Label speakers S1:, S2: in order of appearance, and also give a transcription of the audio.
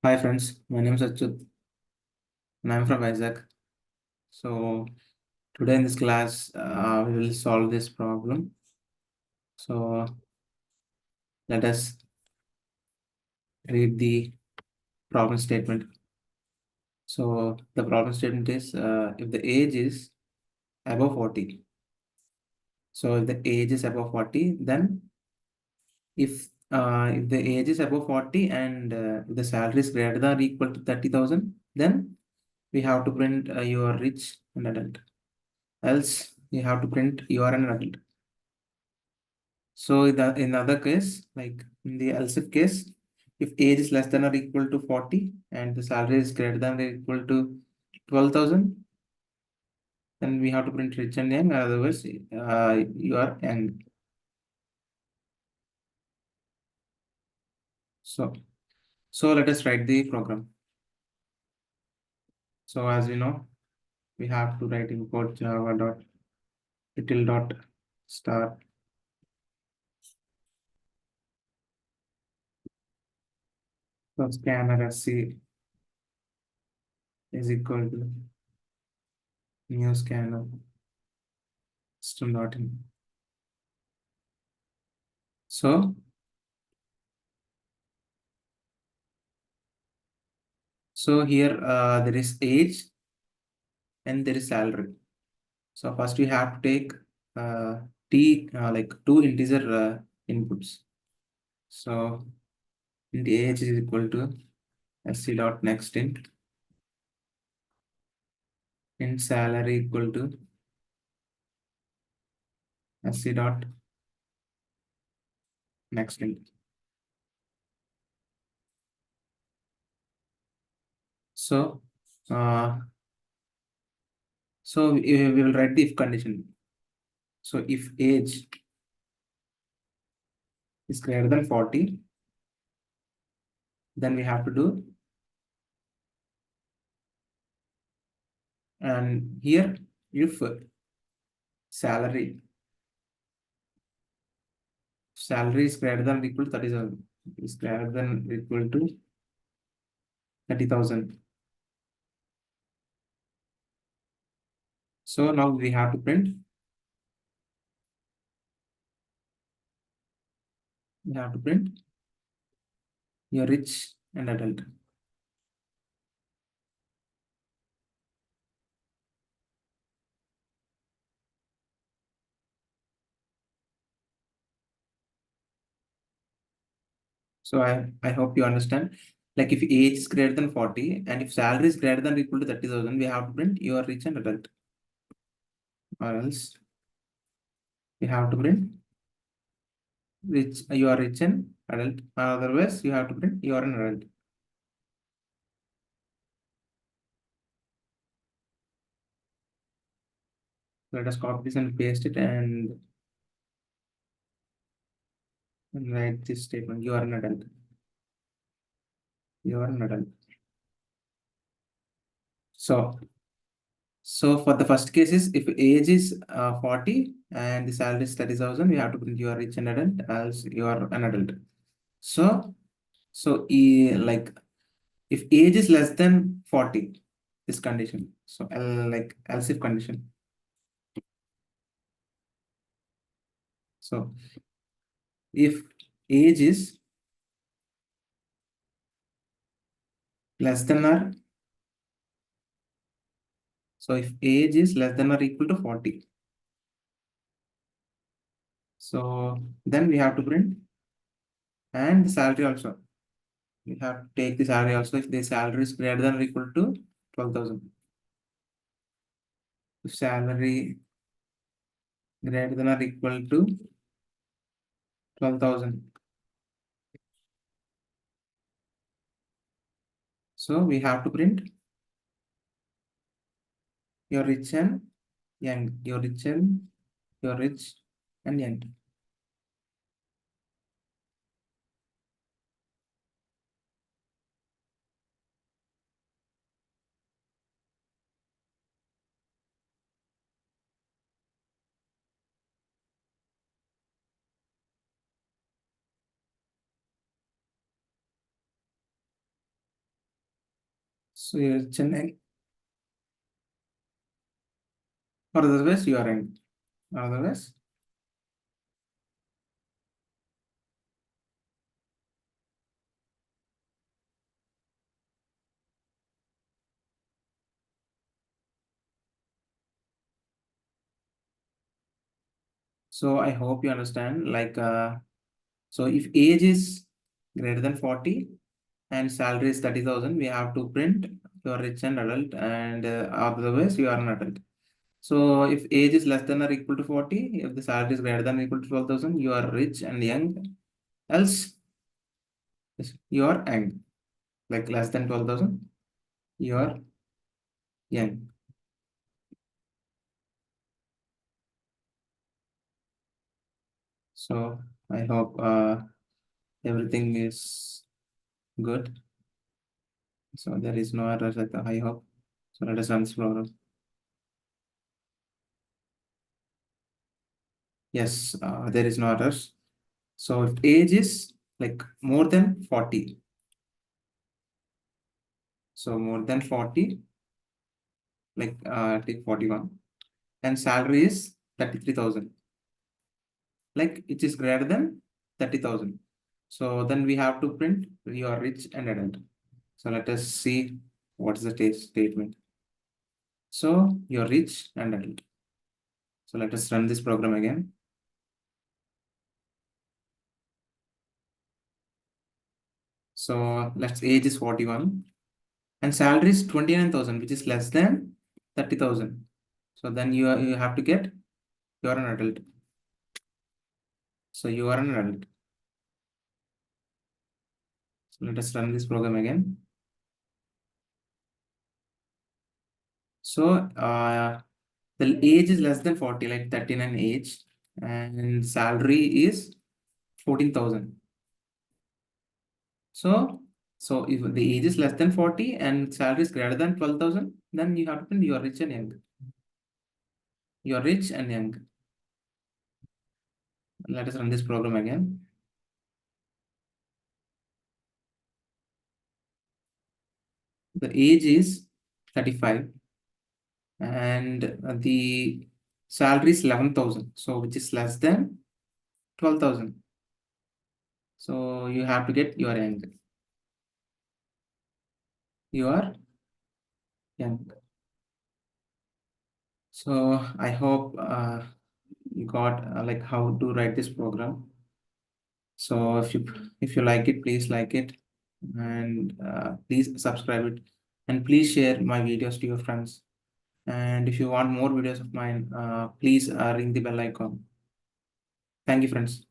S1: Hi friends, my name is Achyut and I'm from Isaac. So today in this class, we will solve this problem. So let us read the problem statement. So the problem statement is if the age is above 40. So if the age is above 40, then if the age is above 40 and the salary is greater than or equal to 30,000, then we have to print you are rich and adult. Else you have to print you are an adult. So in the other case, like in the else if case, if age is less than or equal to 40 and the salary is greater than or equal to 12,000, then we have to print rich and young, otherwise you are young. So, so let us write the program. So as we know, we have to write import java dot title dot start. So scanner sc is equal to new scanner system dot in. So here there is age and there is salary. So first we have to take uh, like two integer inputs. So int age is equal to sc dot next int salary equal to sc dot next int. So uh, we will write the if condition. So if age is greater than 40, then we have to do, and here if salary salary is greater than or equal to 30,000, is greater than or equal to 30,000. So now we have to print, you're rich and adult. So I hope you understand. Like if age is greater than 40 and if salary is greater than or equal to 30,000, we have to print you are rich and adult. Or else we have to print you are rich and adult. Otherwise you have to print you are an adult. Let us copy this and paste it and write this statement. You are an adult. You are an adult. So so for the first case is if age is 40 and the salary is 30,000, we have to print you are rich and adult, else you are an adult. So like if age is less than 40, this condition. So like else if condition. So if age is less than or so if age is less than or equal to 40, so then we have to print and the salary also. We have to take the salary also if the salary is greater than or equal to 12,000. If salary greater than or equal to 12,000. So we have to print you're rich and young. You're rich and young. So you're rich and young. Or otherwise you are young. Otherwise. So I hope you understand. So if age is greater than 40 and salary is 30,000, we have to print you are rich and adult, and otherwise you are an adult. So if age is less than or equal to 40, if the salary is greater than or equal to 12,000, you are rich and young. Else you are young. Like less than 12,000, you are young. So I hope everything is good. So there is no errors at the I hope. So let us run this program. Yes, there is no errors. So if age is like more than 40, so more than 40, like take 41, and salary is 33,000, like it is greater than 30,000. So then we have to print you are rich and adult. So let us see what is the statement. So you're rich and adult. So let us run this program again. So let's age is 41 and salary is 29,000, which is less than 30,000. So then you have to get you are an adult. So you are an adult. So let us run this program again. So the age is less than 40, like 39 age, and salary is 14,000. So if the age is less than 40 and salary is greater than 12,000, then you have to print you are rich and young. You are rich and young. Let us run this program again. The age is 35 and the salary is 11,000. So which is less than 12,000. So you have to get your young. You are young. So I hope you got like how to write this program. So if you like it, please like it, and please subscribe it, and please share my videos to your friends. And if you want more videos of mine, please ring the bell icon. Thank you, friends.